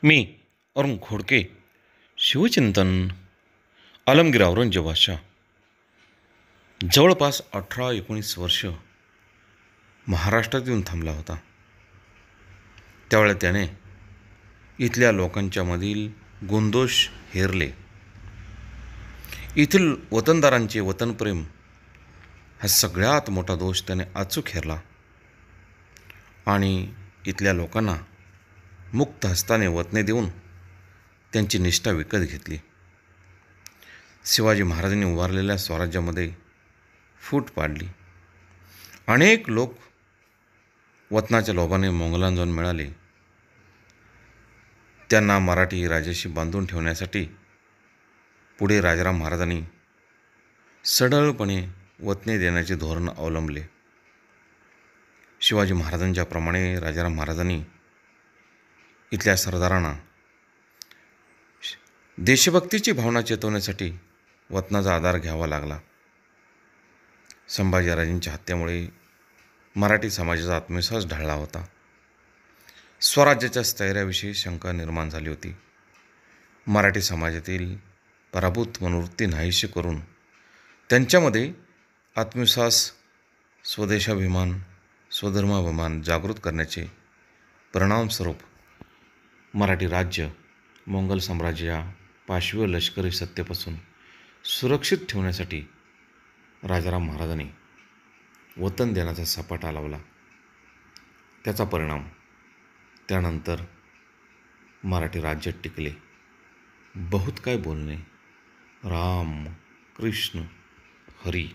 मी अरुण खोडके. शिवचिंतन. आलमगीर औरंगजेबादशहा जवळपास 18-19 वर्ष महाराष्ट्रात येऊन थांबला होता. त्यावेळेला त्याने इथल्या लोकांच्या मधील गुणदोष हेरले. येथील वतनदारांचे वतनप्रेम हा सगळ्यात मोठा दोष त्याने अचूक हेरला आणि इथल्या लोकांना मुक्त हस्ताने वतने देऊन त्यांची निष्ठा विकत घेतली. शिवाजी महाराजांनी उभारलेल्या स्वराज्यामध्ये फूट पाडली. अनेक लोक वतनाच्या लोभाने मोंगलांना जाऊन मिळाले. त्यांना मराठी राजाशी बांधून ठेवण्यासाठी पुढे राजाराम महाराजांनी सढळपणे वतने देण्याचे धोरण अवलंबले. शिवाजी महाराजांच्या प्रमाणे राजाराम महाराजांनी इथल्या सरदारांना देशभक्तीची भावना चेतवण्यासाठी वतनाचा आधार घ्यावा लागला. संभाजीराजांच्या हत्येमुळे मराठी समाजाचा आत्मविश्वास ढळला होता. स्वराज्याच्या स्थैर्याविषयी शंका निर्माण झाली होती. मराठी समाजातील पराभूत मनोवृत्ती नाहीशी करून त्यांच्यामध्ये आत्मविश्वास, स्वदेशाभिमान, स्वधर्माभिमान जागृत करण्याचे परिणामस्वरूप मराठी राज्य मोंगल साम्राज्या पाशवी लष्करी सत्तेपासून सुरक्षित ठेवण्यासाठी राजाराम महाराजांनी वतन देण्याचा सपाटा लावला. त्याचा परिणाम त्यानंतर मराठी राज्य टिकले. बहुत काय बोलणे. राम कृष्ण हरी.